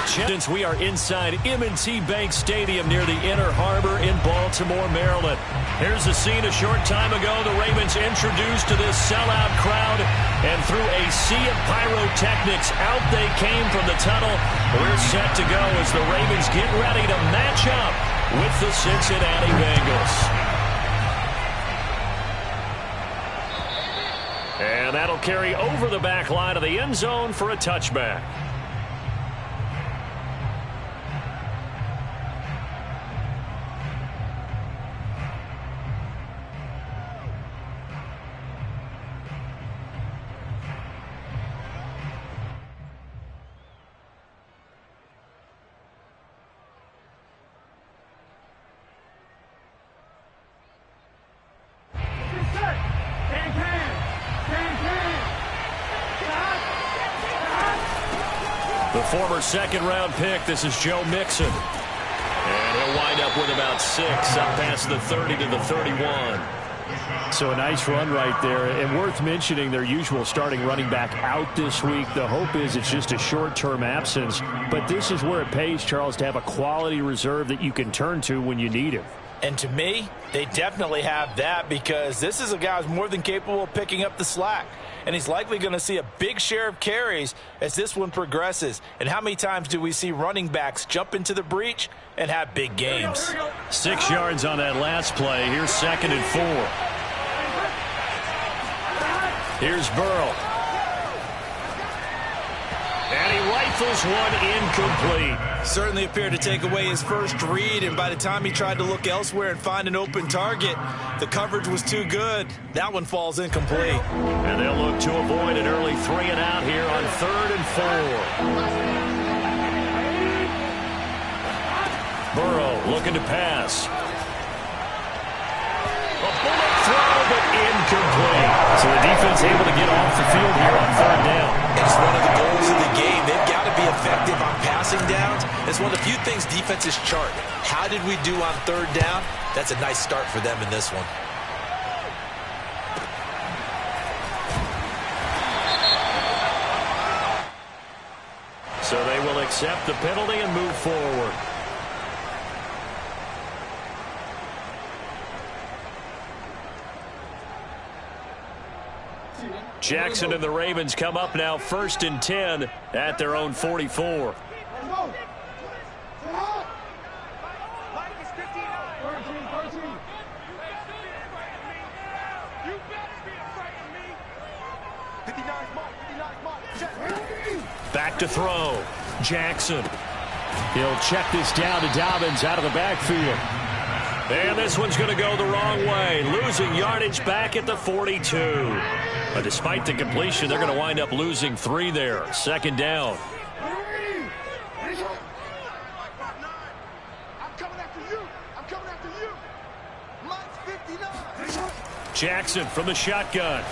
Since we are inside M&T Bank Stadium near the Inner Harbor in Baltimore, Maryland. Here's a scene a short time ago. The Ravens introduced to this sellout crowd, and through a sea of pyrotechnics, out they came from the tunnel. We're set to go as the Ravens get ready to match up with the Cincinnati Bengals. And that'll carry over the back line of the end zone for a touchback. The former second-round pick, this is Joe Mixon. And he'll wind up with about 6, up past the 30 to the 31. So a nice run right there, and worth mentioning their usual starting running back out this week. The hope is it's just a short-term absence, but this is where it pays, Charles, to have a quality reserve that you can turn to when you need him. And to me, they definitely have that, because this is a guy who's more than capable of picking up the slack. And he's likely going to see a big share of carries as this one progresses. And how many times do we see running backs jump into the breach and have big games? 6 yards on that last play. Here's 2nd and 4. Here's Burrow. And he rifles one incomplete. Certainly appeared to take away his first read, and by the time he tried to look elsewhere and find an open target, the coverage was too good. That one falls incomplete. And they'll look to avoid an early 3 and out here on 3rd and 4. Burrow looking to pass. A bullet throw, but incomplete. So the defense able to get off the field here on 3rd down. It's one of the goals of the game. They've got to be effective on passing downs. It's one of the few things defenses chart. How did we do on 3rd down? That's a nice start for them in this one. So they will accept the penalty and move forward. Jackson and the Ravens come up now 1st and 10 at their own 44. Back to throw. Jackson. He'll check this down to Dobbins out of the backfield. And this one's going to go the wrong way. Losing yardage back at the 42. But despite the completion, they're going to wind up losing 3 there. 2nd down. Jackson from the shotgun.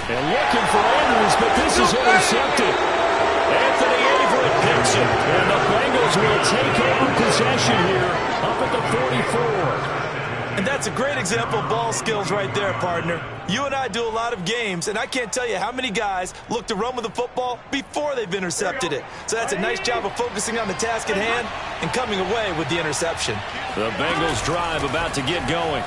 And looking for Andrews, but this is intercepted. Anthony Averett picks it. And the Bengals will take over possession here up at the 44. And that's a great example of ball skills right there, partner. You and I do a lot of games, and I can't tell you how many guys look to run with the football before they've intercepted it. So that's a nice job of focusing on the task at hand and coming away with the interception. The Bengals drive about to get going.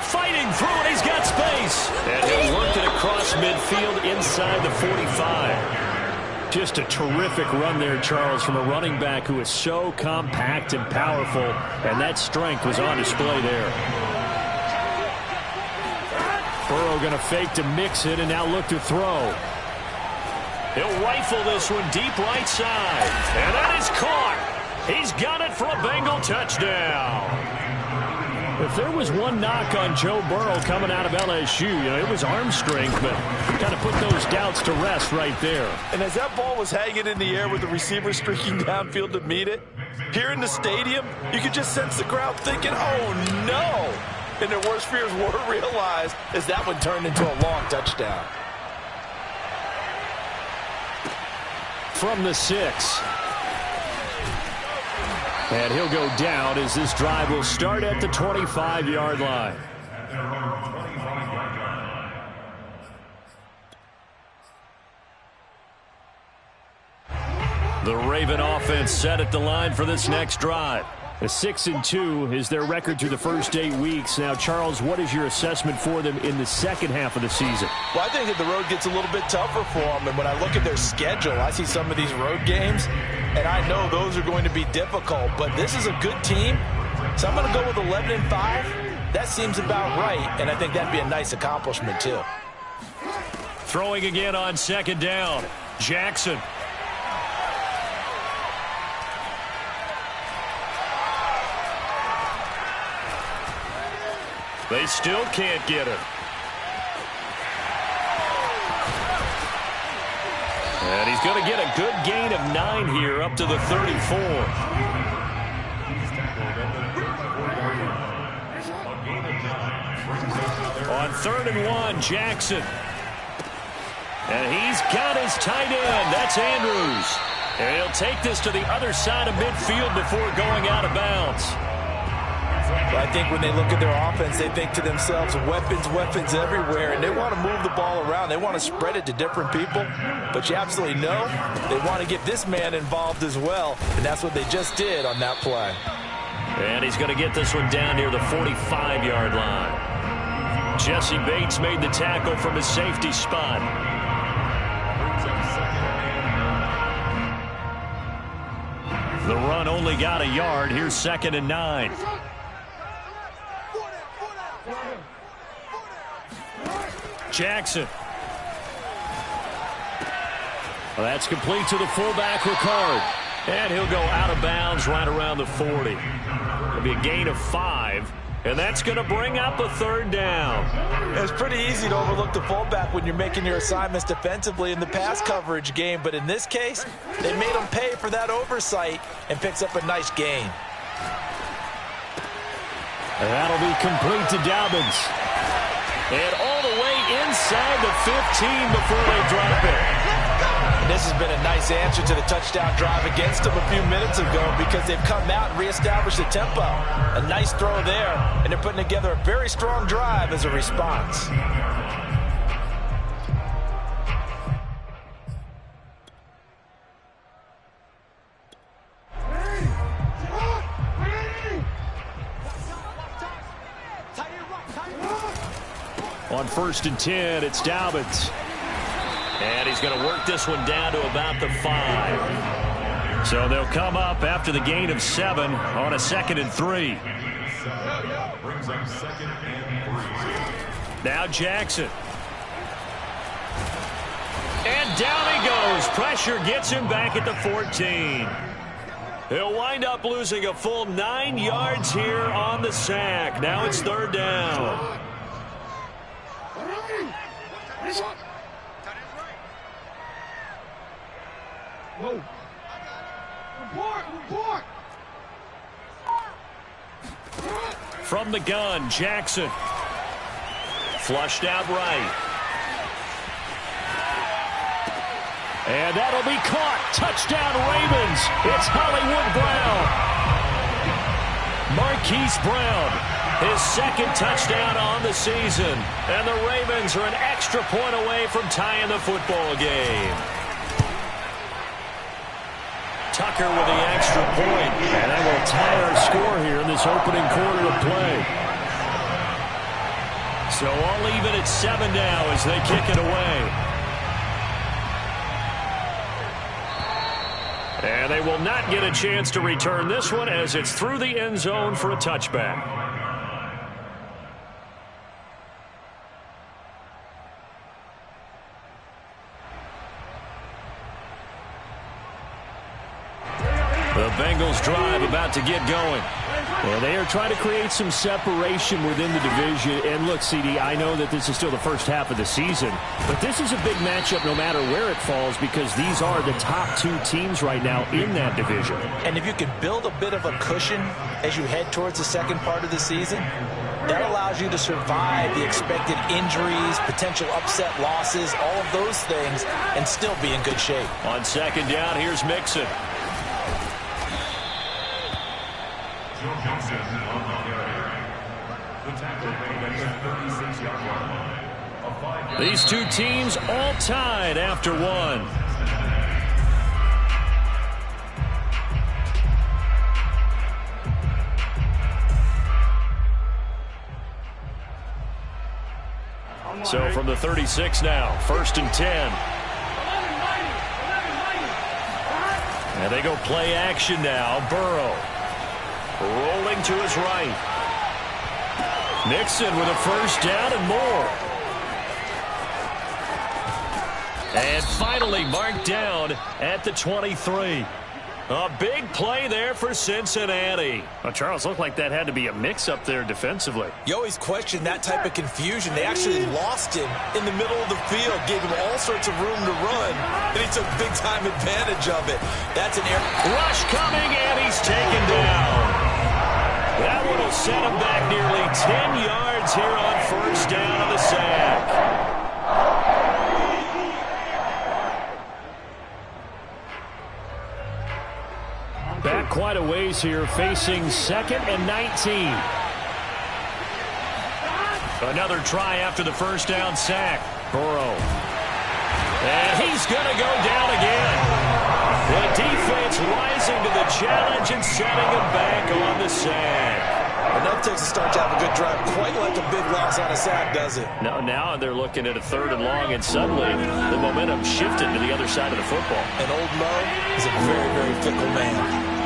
Fighting through it, he's got space. And he'll work it across midfield inside the 45. Just a terrific run there, Charles, from a running back who is so compact and powerful, and that strength was on display there. Burrow going to fake to mix it and now look to throw. He'll rifle this one deep right side. And that is caught. He's got it for a Bengal touchdown. If there was one knock on Joe Burrow coming out of LSU, it was arm strength, but kind of put those doubts to rest right there. And as that ball was hanging in the air with the receiver streaking downfield to meet it, here in the stadium, you could just sense the crowd thinking, oh, no. And their worst fears were realized as that one turned into a long touchdown. From the 6. And he'll go down as this drive will start at the 25-yard line. The Raven offense set at the line for this next drive. A 6-2 is their record through the first 8 weeks. Now, Charles, what is your assessment for them in the second half of the season? Well, I think that the road gets a little bit tougher for them. And when I look at their schedule, I see some of these road games, and I know those are going to be difficult. But this is a good team, so I'm going to go with 11-5. That seems about right, and I think that'd be a nice accomplishment, too. Throwing again on second down. Jackson. They still can't get it. And he's going to get a good gain of 9 here up to the 34. On 3rd and 1, Jackson. And he's got his tight end. That's Andrews. And he'll take this to the other side of midfield before going out of bounds. I think when they look at their offense, they think to themselves, weapons, weapons everywhere, and they want to move the ball around. They want to spread it to different people, but you absolutely know they want to get this man involved as well, and that's what they just did on that play. And he's going to get this one down near the 45-yard line. Jesse Bates made the tackle from his safety spot. The run only got a yard. Here's 2nd and 9. Jackson. Well, that's complete to the fullback, Ricard. And he'll go out of bounds right around the 40. It'll be a gain of 5. And that's going to bring up a 3rd down. It's pretty easy to overlook the fullback when you're making your assignments defensively in the pass coverage game. But in this case, they made him pay for that oversight and picks up a nice gain. And that'll be complete to Dobbins. And all the way inside the 15 before they drop it. And this has been a nice answer to the touchdown drive against them a few minutes ago because they've come out and reestablished the tempo. A nice throw there, and they're putting together a very strong drive as a response. On 1st and 10, it's Dobbins. And he's going to work this one down to about the 5. So they'll come up after the gain of 7 on a 2nd and 3. Now Jackson. And down he goes. Pressure gets him back at the 14. He'll wind up losing a full 9 yards here on the sack. Now it's 3rd down. Whoa. Report. From the gun, Jackson. Flushed out right. And that'll be caught. Touchdown, Ravens. It's Hollywood Brown. Marquise Brown, his 2nd touchdown on the season. And the Ravens are an extra point away from tying the football game. Tucker with the extra point. And that will tie our score here in this opening quarter of play. So all even at 7 now as they kick it away. And they will not get a chance to return this one as it's through the end zone for a touchback. The Bengals drive about to get going. Well, they are trying to create some separation within the division. And look, CD, I know that this is still the first half of the season, but this is a big matchup no matter where it falls because these are the top 2 teams right now in that division. And if you can build a bit of a cushion as you head towards the second part of the season, that allows you to survive the expected injuries, potential upset losses, all of those things, and still be in good shape. On 2nd down, here's Mixon. These 2 teams all tied after 1. So from the 36 now, 1st and 10. And they go play action now. Burrow rolling to his right. Nixon with a first down and more. And finally marked down at the 23. A big play there for Cincinnati. Well, Charles, looked like that had to be a mix-up there defensively. You always question that type of confusion. They actually lost him in the middle of the field, gave him all sorts of room to run, and he took big-time advantage of it. That's an air rush coming, and he's taken down. That one will set him back nearly 10 yards here on first down on the sack. Back quite a ways here, facing 2nd and 19. Another try after the first down sack. Burrow. And he's going to go down again. The defense rising to the challenge and setting him back on the sack. Enough takes a start to have a good drive. Quite like a big loss on a sack, does it? Now they're looking at a 3rd and long, and suddenly the momentum shifted to the other side of the football. And old Mo is a very, very fickle man.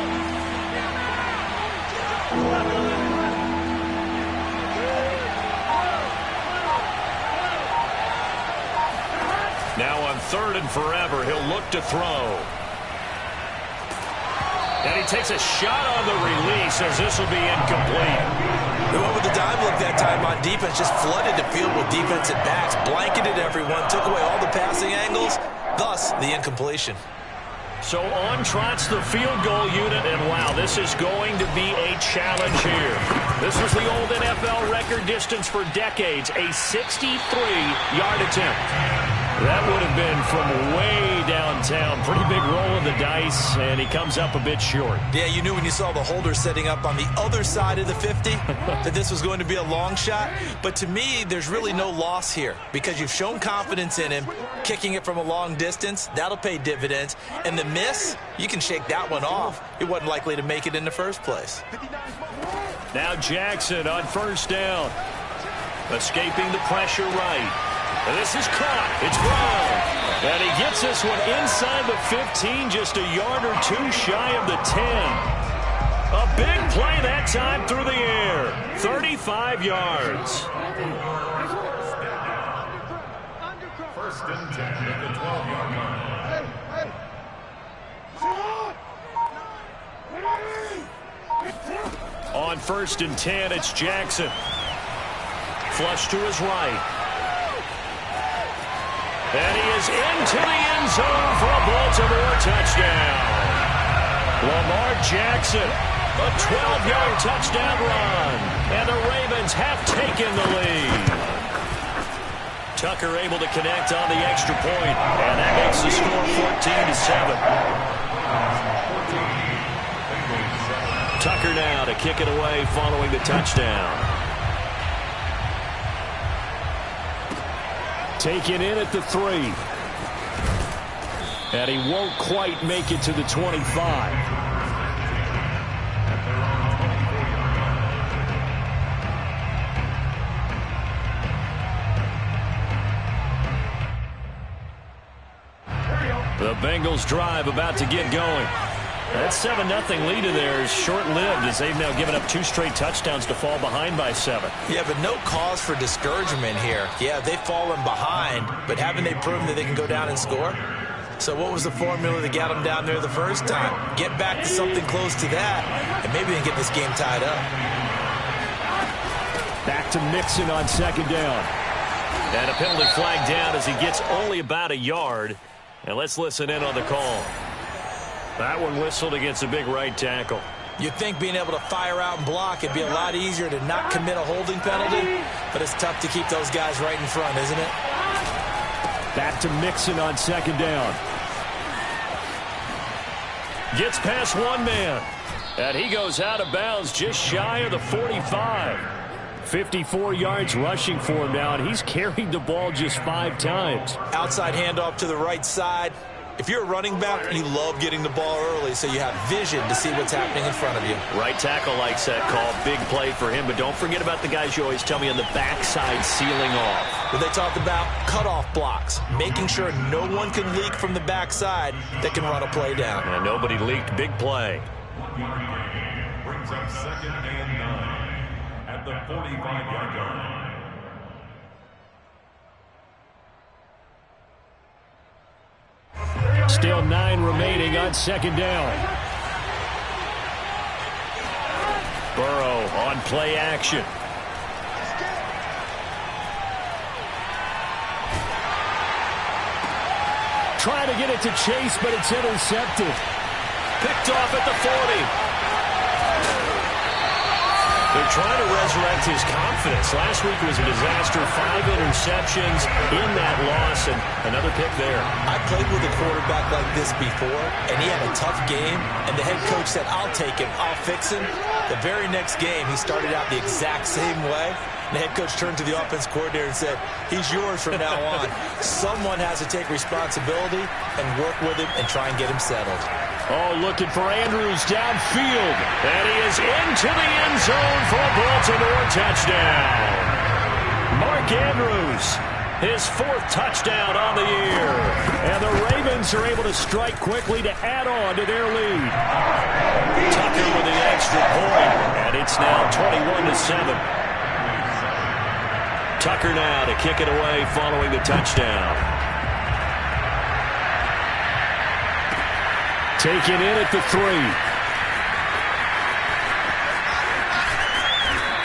Now on 3rd and forever, he'll look to throw. And he takes a shot on the release as this will be incomplete. He went with the dive look that time on defense, just flooded the field with defensive backs, blanketed everyone, took away all the passing angles, thus the incompletion. So on trots the field goal unit, and wow, this is going to be a challenge here. This was the old NFL record distance for decades, a 63-yard attempt. That would have been from way downtown. Pretty big roll of the dice, and he comes up a bit short. Yeah, you knew when you saw the holder setting up on the other side of the 50 that this was going to be a long shot. But to me, there's really no loss here because you've shown confidence in him. Kicking it from a long distance, that'll pay dividends. And the miss, you can shake that one off. He wasn't likely to make it in the first place. Now Jackson on first down. Escaping the pressure right. And this is caught. It's Brown. And he gets this one inside the 15, just a yard or two shy of the 10. A big play that time through the air. 35 yards. 1st and 10 at the 12-yard line. On 1st and 10, it's Jackson. Flush to his right. And he is into the end zone for a Baltimore touchdown. Lamar Jackson, a 12-yard touchdown run. And the Ravens have taken the lead. Tucker able to connect on the extra point, and that makes the score 14-7. Tucker now to kick it away following the touchdown. Taken in at the 3. And he won't quite make it to the 25. The Bengals drive about to get going. That 7-0 lead in there is short-lived as they've now given up 2 straight touchdowns to fall behind by 7. Yeah, but no cause for discouragement here. Yeah, they've fallen behind, but haven't they proven that they can go down and score? So what was the formula that got them down there the first time? Get back to something close to that, and maybe they can get this game tied up. Back to Mixon on 2nd down. And a penalty flag down as he gets only about a yard. And let's listen in on the call. That one whistled against a big right tackle. You'd think being able to fire out and block, it'd be a lot easier to not commit a holding penalty, but it's tough to keep those guys right in front, isn't it? Back to Mixon on 2nd down. Gets past one man. And he goes out of bounds just shy of the 45. 54 yards rushing for him now, and he's carried the ball just 5 times. Outside handoff to the right side. If you're a running back, you love getting the ball early so you have vision to see what's happening in front of you. Right tackle likes that call. Big play for him, but don't forget about the guys you always tell me on the backside sealing off. Well, they talked about cutoff blocks, making sure no one can leak from the backside that can run a play down. And nobody leaked. Big play. Brings up 2nd and 9 at the 45-yard line. Still 9 remaining on 2nd down. Burrow on play action. Trying to get it to Chase, but it's intercepted. Picked off at the 40. They're trying to resurrect his confidence. Last week was a disaster. 5 interceptions in that loss, and another pick there. I played with a quarterback like this before, and he had a tough game, and the head coach said, I'll take him, I'll fix him. The very next game, he started out the exact same way. The head coach turned to the offense coordinator and said, he's yours from now on. Someone has to take responsibility and work with him and try and get him settled. Oh, looking for Andrews downfield. And he is into the end zone for a Baltimore touchdown. Mark Andrews, his 4th touchdown on the year. And the Ravens are able to strike quickly to add on to their lead. Tucker with the extra point, and it's now 21-7. Tucker now to kick it away following the touchdown. Taken in at the 3.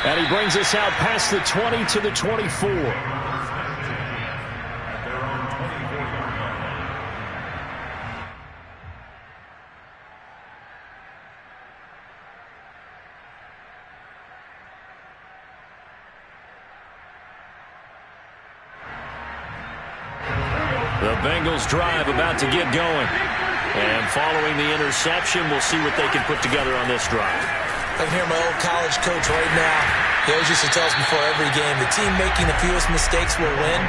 And he brings us out past the 20 to the 24. The Bengals drive about to get going. And following the interception, we'll see what they can put together on this drive. I can hear my old college coach right now. He always used to tell us before every game, the team making the fewest mistakes will win.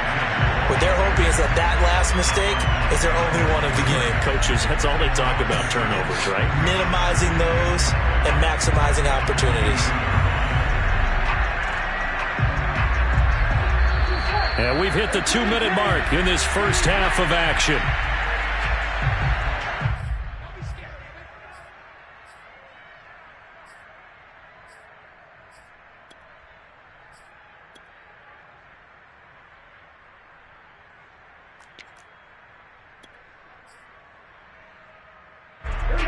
What they're hoping is that that last mistake is their only one of the game. Coaches, that's all they talk about, turnovers, right? Minimizing those and maximizing opportunities. And we've hit the 2-minute mark in this first half of action.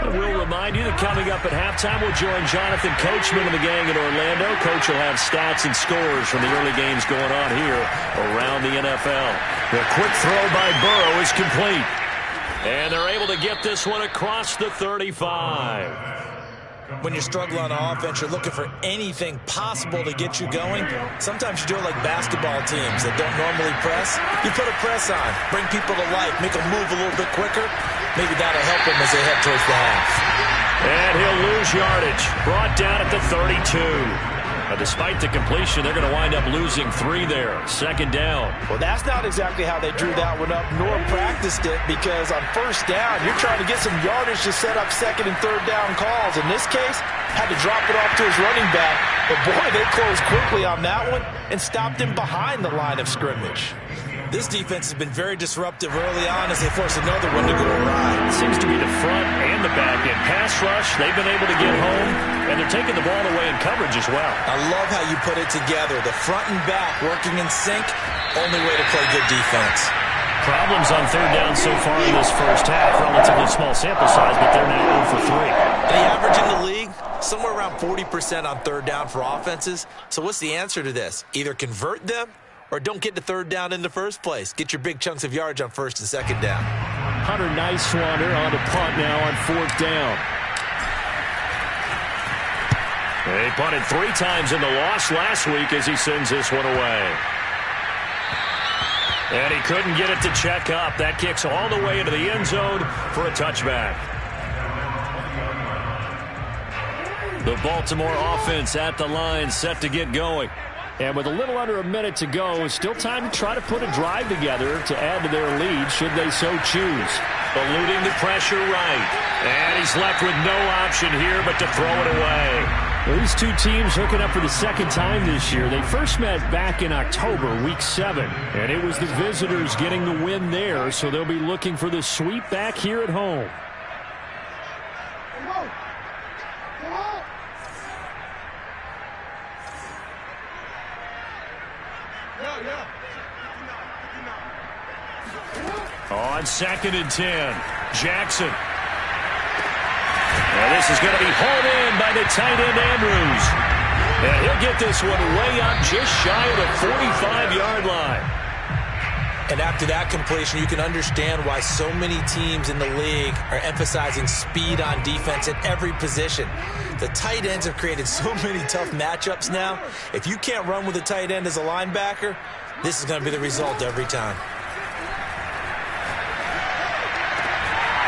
We'll remind you that coming up at halftime, we'll join Jonathan Coachman and the gang in Orlando. Coach will have stats and scores from the early games going on here around the NFL. The quick throw by Burrow is complete. And they're able to get this one across the 35. When you're struggling on offense, you're looking for anything possible to get you going. Sometimes you do it like basketball teams that don't normally press. You put a press on, bring people to life, make them move a little bit quicker. Maybe that'll help them as they head towards the half. And he'll lose yardage. Brought down at the 32. Despite the completion, they're going to wind up losing 3 there. 2nd down. Well, that's not exactly how they drew that one up, nor practiced it, because on 1st down, you're trying to get some yardage to set up 2nd and 3rd down calls. In this case, had to drop it off to his running back. But, boy, they closed quickly on that one and stopped him behind the line of scrimmage. This defense has been very disruptive early on as they force another one to go awry. It seems to be the front and the back end. Pass rush, they've been able to get home, and they're taking the ball away in coverage as well. I love how you put it together. The front and back working in sync, only way to play good defense. Problems on 3rd down so far in this first half. Relatively small sample size, but they're now 0 for 3. The average in the league, somewhere around 40% on 3rd down for offenses. So what's the answer to this? Either convert them or don't get to 3rd down in the first place. Get your big chunks of yards on 1st and 2nd down. Hunter Nicewander on a punt now on 4th down. They punted 3 times in the loss last week as he sends this one away. And he couldn't get it to check up. That kicks all the way into the end zone for a touchback. The Baltimore offense at the line, set to get going. And with a little under a minute to go, still time to try to put a drive together to add to their lead should they so choose. Eluding the pressure right. And he's left with no option here but to throw it away. Well, these two teams hooking up for the second time this year. They first met back in October, Week 7. And it was the visitors getting the win there, so they'll be looking for the sweep back here at home. On 2nd and 10, Jackson. And this is going to be hauled in by the tight end Andrews. And he'll get this one way up just shy of the 45-yard line. And after that completion, you can understand why so many teams in the league are emphasizing speed on defense at every position. The tight ends have created so many tough matchups now. If you can't run with a tight end as a linebacker, this is going to be the result every time.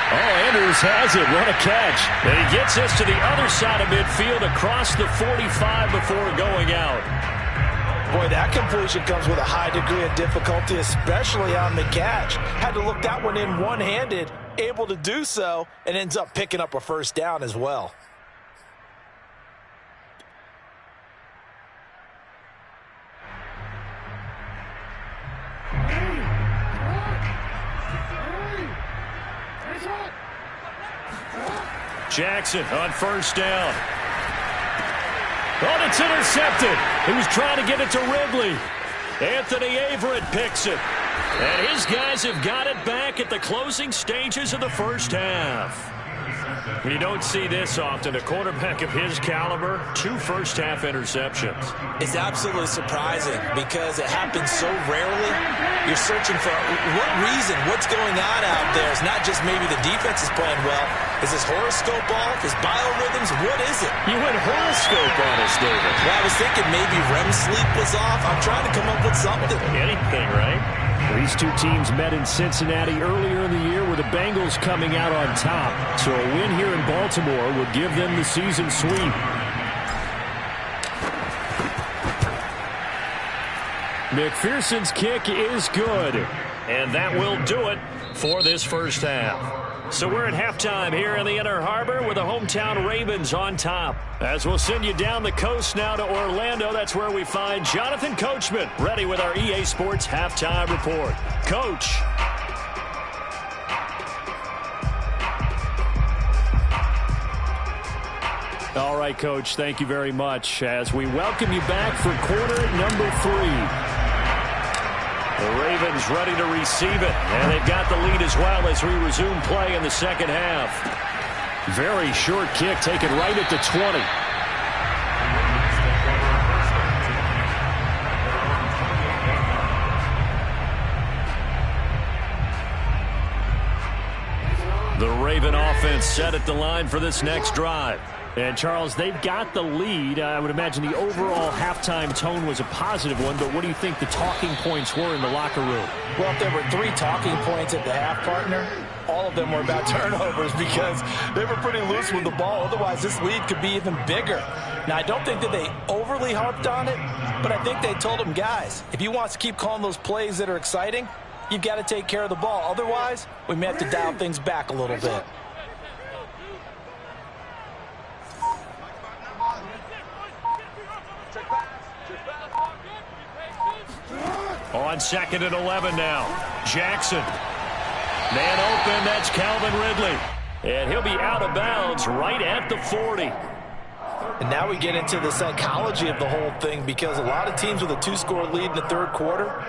Oh, Andrews has it. What a catch. And he gets us to the other side of midfield across the 45 before going out. Boy, that completion comes with a high degree of difficulty, especially on the catch. Had to look that one in one-handed, able to do so, and ends up picking up a first down as well. Jackson on first down. Oh, it's intercepted. He was trying to get it to Ridley. Anthony Averett picks it. And his guys have got it back at the closing stages of the first half. You don't see this often. A quarterback of his caliber, 2 first-half interceptions. It's absolutely surprising because it happens so rarely. You're searching for what reason, what's going on out there. It's not just maybe the defense is playing well. Is his horoscope off? His biorhythms? What is it? You went horoscope on us, David. Well, I was thinking maybe REM sleep was off. I'm trying to come up with something. Anything, right? These two teams met in Cincinnati earlier in the year with the Bengals coming out on top. So a win here in Baltimore would give them the season sweep. McPherson's kick is good. And that will do it for this first half. So we're at halftime here in the Inner Harbor with the hometown Ravens on top. As we'll send you down the coast now to Orlando, that's where we find Jonathan Coachman ready with our EA Sports halftime report. Coach. All right, Coach, thank you very much as we welcome you back for quarter number 3. The Ravens ready to receive it, and they've got the lead as well as we resume play in the second half. Very short kick taken right at the 20. The Raven offense set at the line for this next drive. And, Charles, they've got the lead. I would imagine the overall halftime tone was a positive one, but what do you think the talking points were in the locker room? Well, if there were 3 talking points at the half, partner, all of them were about turnovers because they were pretty loose with the ball. Otherwise, this lead could be even bigger. Now, I don't think that they overly harped on it, but I think they told them, guys, if you want to keep calling those plays that are exciting, you've got to take care of the ball. Otherwise, we may have to dial things back a little bit. On 2nd and 11 now. Jackson. Man open, that's Calvin Ridley. And he'll be out of bounds right at the 40. And now we get into the psychology of the whole thing because a lot of teams with a 2-score lead in the third quarter,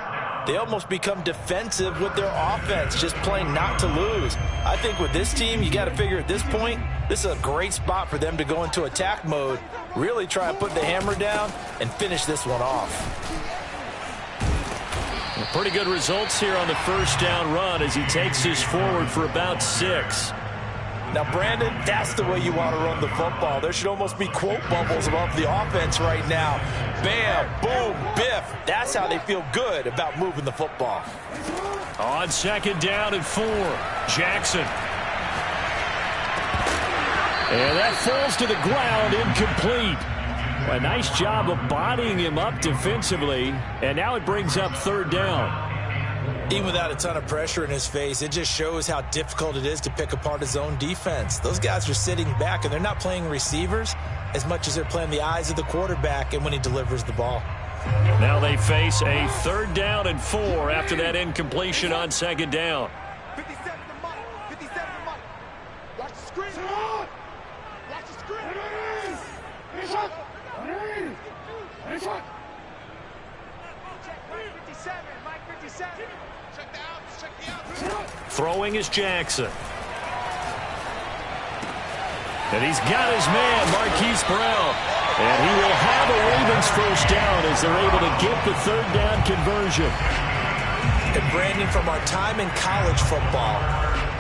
they almost become defensive with their offense, just playing not to lose. I think with this team, you got to figure at this point, this is a great spot for them to go into attack mode, really try and put the hammer down and finish this one off. Pretty good results here on the first down run as he takes this forward for about 6. Now, Brandon, that's the way you want to run the football. There should almost be quote bubbles above the offense right now. Bam, boom, biff. That's how they feel good about moving the football. On 2nd down and 4, Jackson. And that falls to the ground, incomplete. A nice job of bodying him up defensively, and now it brings up 3rd down. Even without a ton of pressure in his face, it just shows how difficult it is to pick apart his own defense. Those guys are sitting back, and they're not playing receivers as much as they're playing the eyes of the quarterback and when he delivers the ball. Now they face a 3rd down and 4 after that incompletion on 2nd down. 57 to Mike. 57 to Mike. Watch the screen. Watch the screen. Headshot. Headshot. Check Mike 57. Mike 57. Check the outs. Check the outs. Throwing is Jackson. And he's got his man, Marquise Brown. And he will have a Ravens 1st down as they're able to get the 3rd down conversion. And Brandon, from our time in college football,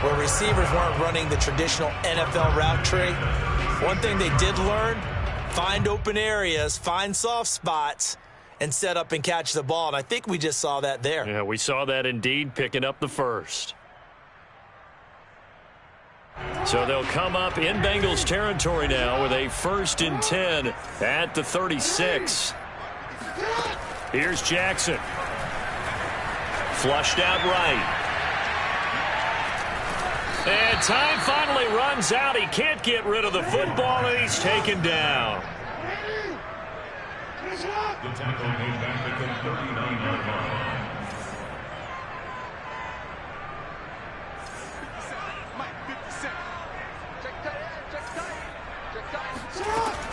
where receivers weren't running the traditional NFL route tree, one thing they did learn, find open areas, find soft spots, and set up and catch the ball. And I think we just saw that there. Yeah, we saw that indeed, picking up the 1st. So they'll come up in Bengals territory now with a 1st and 10 at the 36. Here's Jackson. Flushed out right. And time finally runs out. He can't get rid of the football, and he's taken down. The tackle made back at the 39-yard line.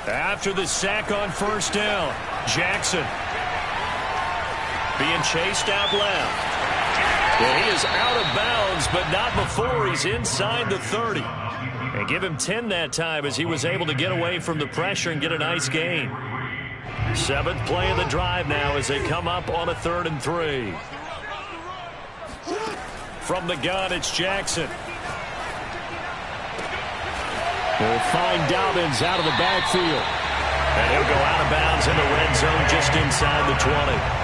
After the sack on 1st down, Jackson being chased out left. And he is out of bounds, but not before he's inside the 30. And give him 10 that time as he was able to get away from the pressure and get a nice gain. 7th play of the drive now as they come up on a 3rd and 3. From the gun, it's Jackson. We'll find Dobbins out of the backfield. And he'll go out of bounds in the red zone just inside the 20.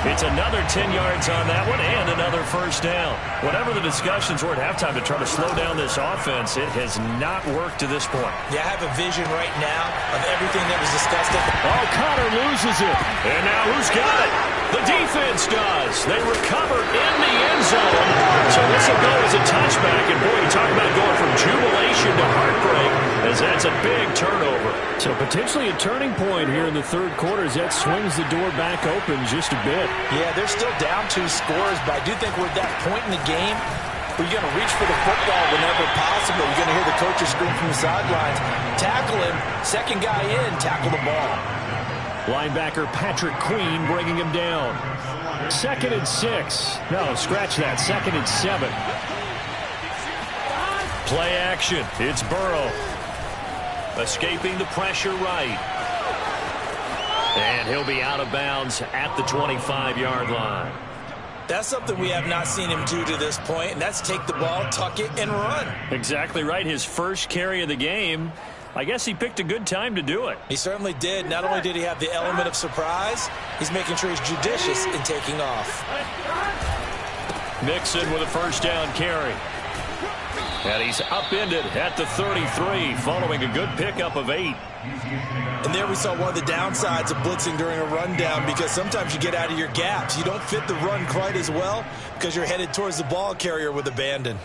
It's another 10 yards on that one and another 1st down. Whatever the discussions were at halftime to try to slow down this offense, it has not worked to this point. Yeah, I have a vision right now of everything that was discussed. Oh, Connor loses it. And now who's got it? The defense does. They recover in the end zone. So this will go as a touchback. And boy, you talk about going from jubilation to heartbreak, as that's a big turnover. So potentially a turning point here in the 3rd quarter as that swings the door back open just a bit. Yeah, they're still down 2 scores, but I do think we're at that point in the game where you're going to reach for the football whenever possible. You're going to hear the coaches scream from the sidelines. Tackle him. 2nd guy in, tackle the ball. Linebacker Patrick Queen bringing him down. 2nd and 6. No, scratch that. 2nd and 7. Play action. It's Burrow. Escaping the pressure right. And he'll be out of bounds at the 25-yard line. That's something we have not seen him do to this point, and that's take the ball, tuck it, and run. Exactly right. His first carry of the game. I guess he picked a good time to do it. He certainly did. Not only did he have the element of surprise, he's making sure he's judicious in taking off. Mixon with a 1st down carry. And he's upended at the 33 following a good pickup of 8. And there we saw one of the downsides of blitzing during a rundown, because sometimes you get out of your gaps. You don't fit the run quite as well because you're headed towards the ball carrier with abandon.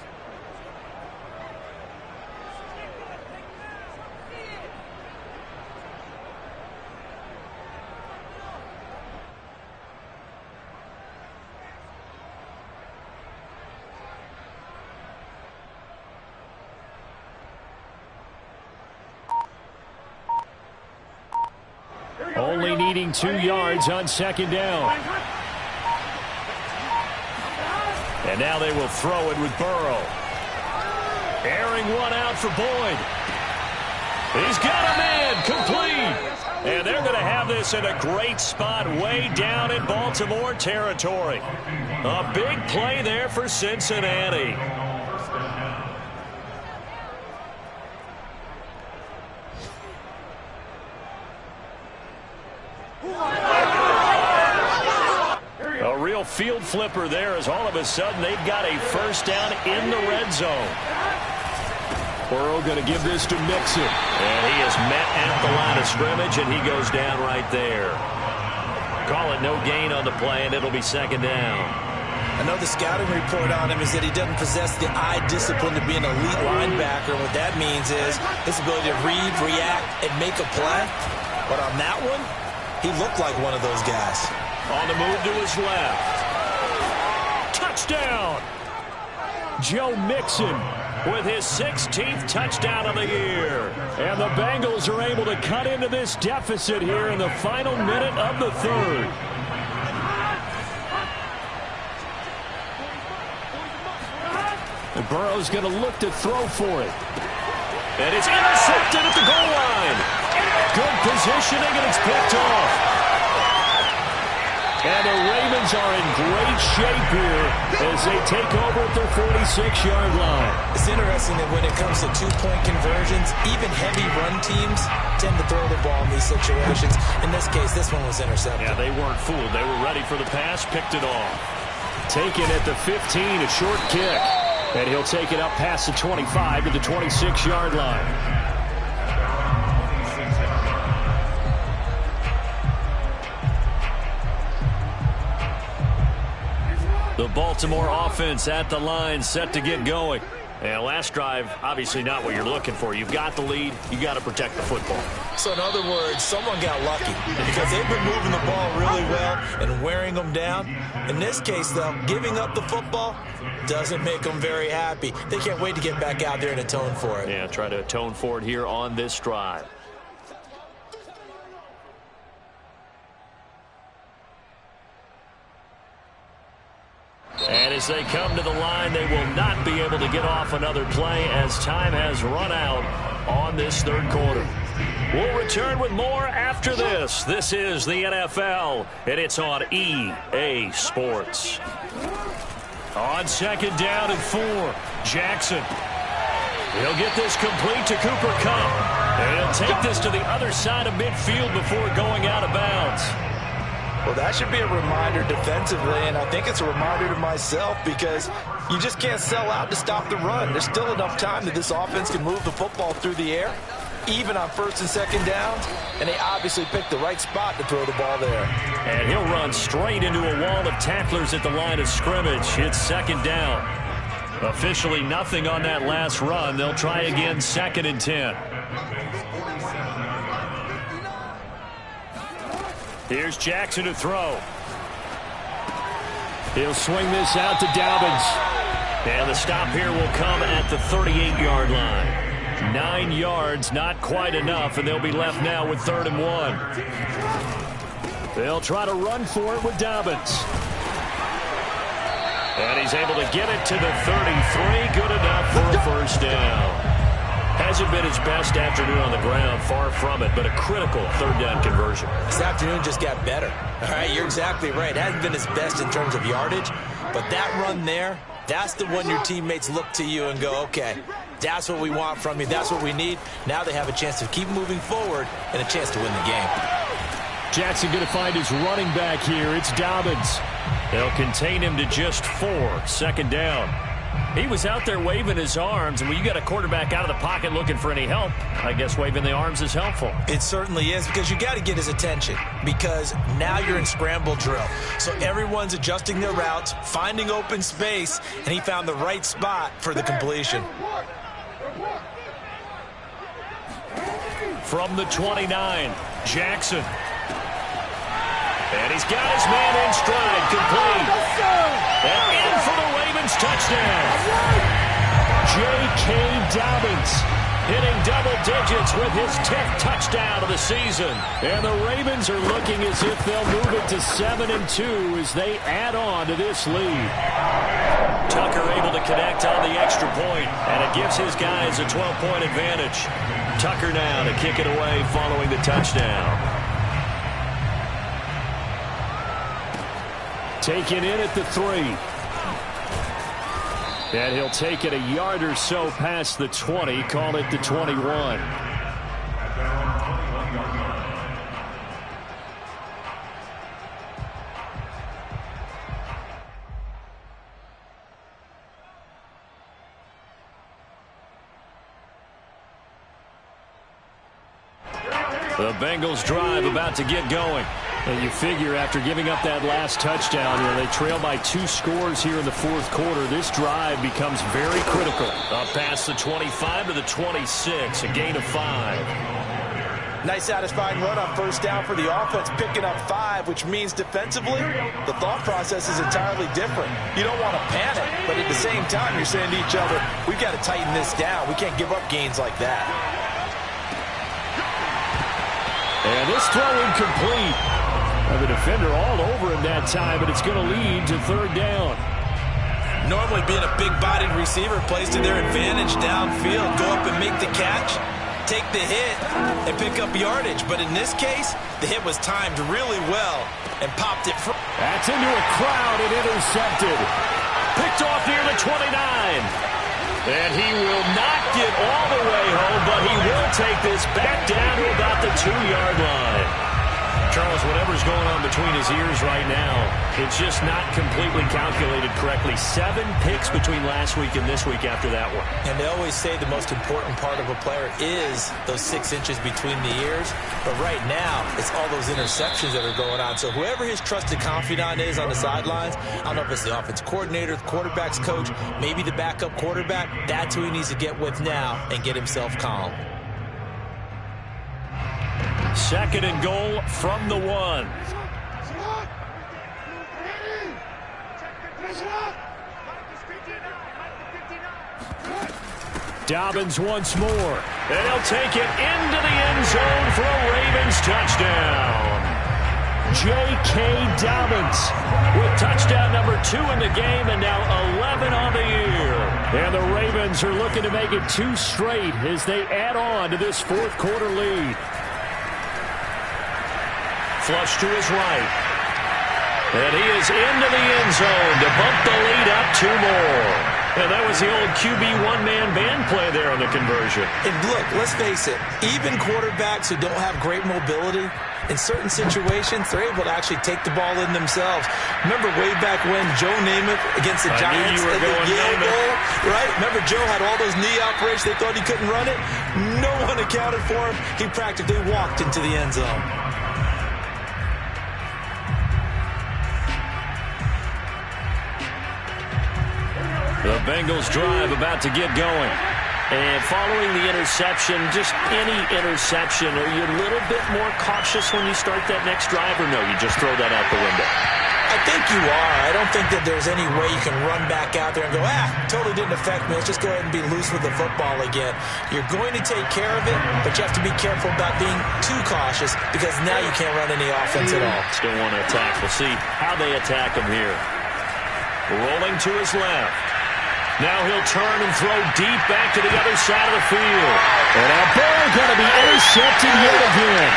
Only needing 2 yards on 2nd down. And now they will throw it with Burrow. Airing one out for Boyd. He's got a man, complete. And they're going to have this in a great spot way down in Baltimore territory. A big play there for Cincinnati. A real field flipper there, as all of a sudden they've got a 1st down in the red zone. Burrow going to give this to Mixon. And he is met at the line of scrimmage, and he goes down right there. Call it no gain on the play, and it'll be 2nd down. I know the scouting report on him is that he doesn't possess the eye discipline to be an elite linebacker. What that means is his ability to read, react, and make a play. But on that one, he looked like one of those guys. On the move to his left. Touchdown! Joe Mixon with his 16th touchdown of the year. And the Bengals are able to cut into this deficit here in the final minute of the third. And Burrow's going to look to throw for it. And it's intercepted at the goal line. Good positioning, and it's picked off. And the Ravens are in great shape here as they take over at their 46-yard line. It's interesting that when it comes to two-point conversions, even heavy run teams tend to throw the ball in these situations. In this case, this one was intercepted. Yeah, they weren't fooled. They were ready for the pass, picked it off. Taken at the 15, a short kick. And he'll take it up past the 25 to the 26-yard line. The Baltimore offense at the line, set to get going. And last drive, obviously not what you're looking for. You've got the lead. You got to protect the football. So in other words, someone got lucky because they've been moving the ball really well and wearing them down. In this case, though, giving up the football doesn't make them very happy. They can't wait to get back out there and atone for it. Yeah, try to atone for it here on this drive. And as they come to the line, they will not be able to get off another play as time has run out on this third quarter. We'll return with more after this. This is the NFL, and it's on EA Sports. On second down and 4, Jackson. He'll get this complete to Cooper Kupp. And he'll take this to the other side of midfield before going out of bounds. Well, that should be a reminder defensively, and I think it's a reminder to myself because you just can't sell out to stop the run. There's still enough time that this offense can move the football through the air, even on first and second downs, and they obviously picked the right spot to throw the ball there. And he'll run straight into a wall of tacklers at the line of scrimmage. It's second down. Officially nothing on that last run. They'll try again, second and 10. Here's Jackson to throw. He'll swing this out to Dobbins. And the stop here will come at the 38-yard line. 9 yards, not quite enough, and they'll be left now with 3rd and 1. They'll try to run for it with Dobbins. And he's able to get it to the 33. Good enough for a first down. Hasn't been his best afternoon on the ground, far from it, but a critical third down conversion. This afternoon just got better. All right, you're exactly right. It hasn't been his best in terms of yardage, but that run there, that's the one your teammates look to you and go, okay, that's what we want from you. That's what we need. Now they have a chance to keep moving forward and a chance to win the game. Jackson going to find his running back here. It's Dobbins. They'll contain him to just 4, second down. He was out there waving his arms, and when you got a quarterback out of the pocket looking for any help, I guess waving the arms is helpful. It certainly is, because you got to get his attention, because now you're in scramble drill. So everyone's adjusting their routes, finding open space, and he found the right spot for the completion. From the 29, Jackson. And he's got his man in stride, complete. And in for the Ravens touchdown. J.K. Dobbins hitting double digits with his 10th touchdown of the season. And the Ravens are looking as if they'll move it to 7-2 as they add on to this lead. Tucker able to connect on the extra point, and it gives his guys a 12-point advantage. Tucker now to kick it away following the touchdown. Taken in at the 3. And he'll take it a yard or so past the 20, call it the 21. The Bengals drive about to get going. And you figure after giving up that last touchdown, they trail by 2 scores here in the fourth quarter. This drive becomes very critical. Up past the 25 to the 26, a gain of 5. Nice satisfying run on first down for the offense, picking up 5, which means defensively, the thought process is entirely different. You don't want to panic, but at the same time, you're saying to each other, we've got to tighten this down. We can't give up gains like that. And this throw incomplete. The defender all over him that time, but it's going to lead to third down. Normally being a big-bodied receiver plays to their advantage downfield. Go up and make the catch, take the hit, and pick up yardage. But in this case, the hit was timed really well and popped it. That's into a crowd and intercepted. Picked off near the 29. And he will not get all the way home, but he will take this back down to about the 2-yard line. Charles, whatever's going on between his ears right now, it's just not completely calculated correctly. 7 picks between last week and this week after that one. And they always say the most important part of a player is those 6 inches between the ears. But right now, it's all those interceptions that are going on. So whoever his trusted confidant is on the sidelines, I don't know if it's the offense coordinator, the quarterback's coach, maybe the backup quarterback, that's who he needs to get with now and get himself calm. 2nd and goal from the 1. Dobbins once more. And he'll take it into the end zone for a Ravens touchdown. J.K. Dobbins with touchdown number 2 in the game and now 11 on the year. And the Ravens are looking to make it 2 straight as they add on to this fourth quarter lead. Flush to his right. And he is into the end zone to bump the lead up 2 more. And that was the old QB one-man band play there on the conversion. And look, let's face it, even quarterbacks who don't have great mobility, in certain situations, they're able to actually take the ball in themselves. Remember way back when Joe Namath against the Giants at the Yale Bowl, right? Remember Joe had all those knee operations. They thought he couldn't run it. No one accounted for him. He practically walked into the end zone. The Bengals drive about to get going. And following the interception, just any interception, are you a little bit more cautious when you start that next drive, or no, you just throw that out the window? I think you are. I don't think that there's any way you can run back out there and go, totally didn't affect me. Let's just go ahead and be loose with the football again. You're going to take care of it, but you have to be careful about being too cautious because now you can't run any offense at all. Still want to attack. We'll see how they attack him here. Rolling to his left. Now he'll turn and throw deep back to the other side of the field. And that ball going to be intercepted yet again.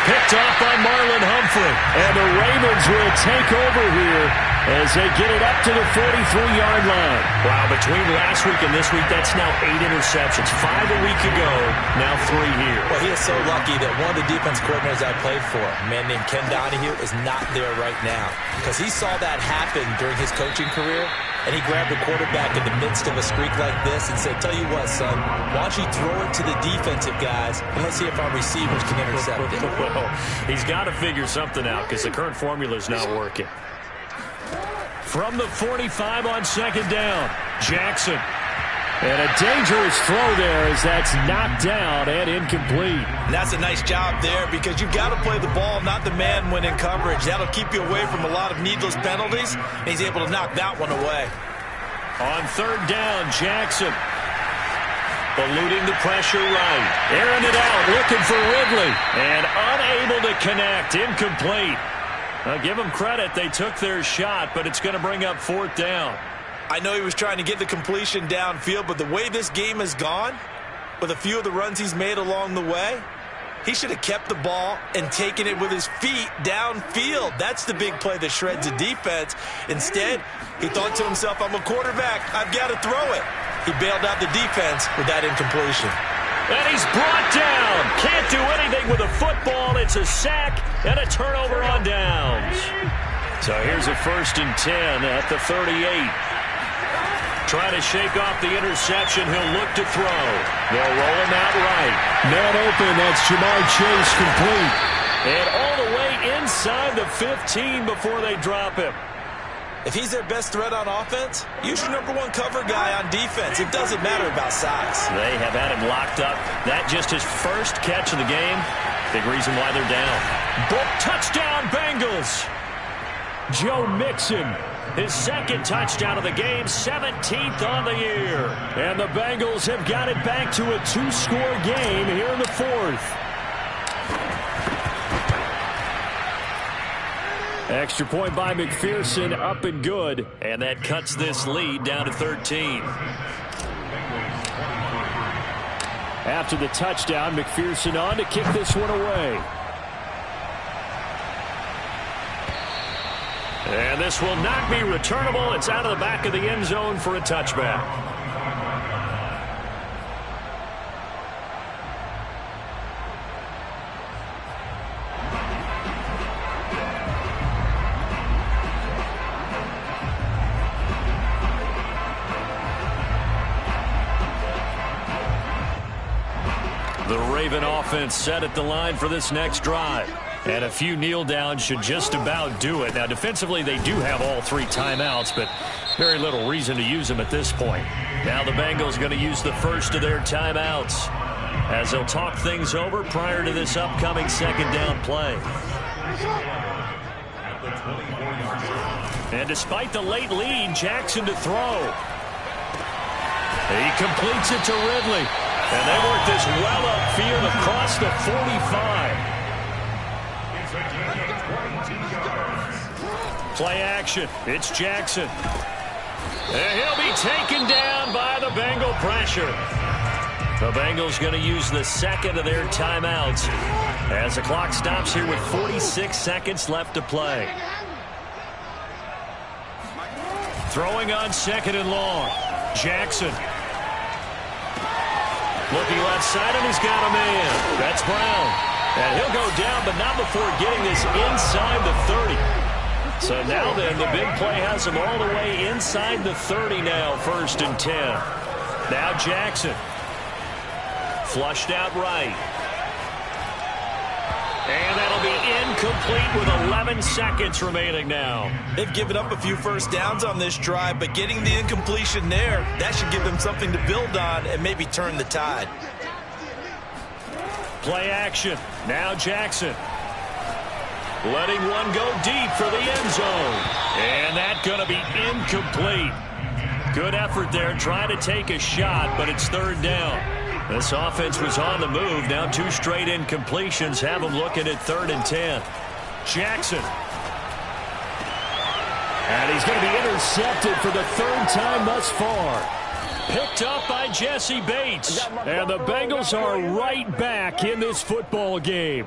Picked off by Marlon Humphrey. And the Ravens will take over here as they get it up to the 43-yard line. Wow, between last week and this week, that's now 8 interceptions. 5 a week ago, now 3 here. Well, he is so lucky that one of the defense coordinators I played for, a man named Ken Donahue, is not there right now. Because he saw that happen during his coaching career, and he grabbed the quarterback in the midst of a streak like this and said, tell you what, son, why don't you throw it to the defensive guys, and let's see if our receivers can intercept it. Well, he's got to figure something out because the current formula is not working. From the 45 on 2nd down, Jackson. And a dangerous throw there as that's knocked down and incomplete. And that's a nice job there because you've got to play the ball, not the man when in coverage. That'll keep you away from a lot of needless penalties. And he's able to knock that one away. On 3rd down, Jackson. Eluding the pressure right. Airing it out, looking for Ridley. And unable to connect. Incomplete. Now, give them credit. They took their shot, but it's going to bring up 4th down. I know he was trying to get the completion downfield, but the way this game has gone, with a few of the runs he's made along the way, he should have kept the ball and taken it with his feet downfield. That's the big play that shreds the defense. Instead, he thought to himself, I'm a quarterback. I've got to throw it. He bailed out the defense with that incompletion. And he's brought down. Can't do anything with a football. It's a sack and a turnover on downs. So here's a 1st and 10 at the 38. Trying to shake off the interception. He'll look to throw. They'll roll him out right. Man open. That's Jamar Chase complete. And all the way inside the 15 before they drop him. If he's their best threat on offense, use your #1 cover guy on defense. It doesn't matter about size. They have had him locked up. That just his first catch of the game. Big reason why they're down. Touchdown, Bengals. Joe Mixon, his second touchdown of the game, 17th on the year. And the Bengals have got it back to a 2-score game here in the fourth. Extra point by McPherson, up and good. And that cuts this lead down to 13. After the touchdown, McPherson on to kick this one away. And this will not be returnable. It's out of the back of the end zone for a touchback. The Raven offense set at the line for this next drive. And a few kneel downs should just about do it. Now, defensively, they do have all 3 timeouts, but very little reason to use them at this point. Now the Bengals going to use the first of their timeouts as they'll talk things over prior to this upcoming second down play. And despite the late lead, Jackson to throw. He completes it to Ridley. And they work this well upfield across the 45. Play action. It's Jackson. And he'll be taken down by the Bengal pressure. The Bengals going to use the second of their timeouts as the clock stops here with 46 seconds left to play. Throwing on second and long. Jackson. Looking left side, and he's got a man. That's Brown. And he'll go down, but not before getting this inside the 30. So now then, the big play has him all the way inside the 30 now, 1st and 10. Now Jackson. Flushed out right. And that'll be incomplete with 11 seconds remaining now. They've given up a few first downs on this drive, but getting the incompletion there, that should give them something to build on and maybe turn the tide. Play action. Now Jackson. Letting one go deep for the end zone. And that's going to be incomplete. Good effort there, trying to take a shot, but it's 3rd down. This offense was on the move. Now 2 straight incompletions have them looking at 3rd and 10. Jackson. And he's going to be intercepted for the 3rd time thus far. Picked up by Jesse Bates. And the Bengals are right back in this football game.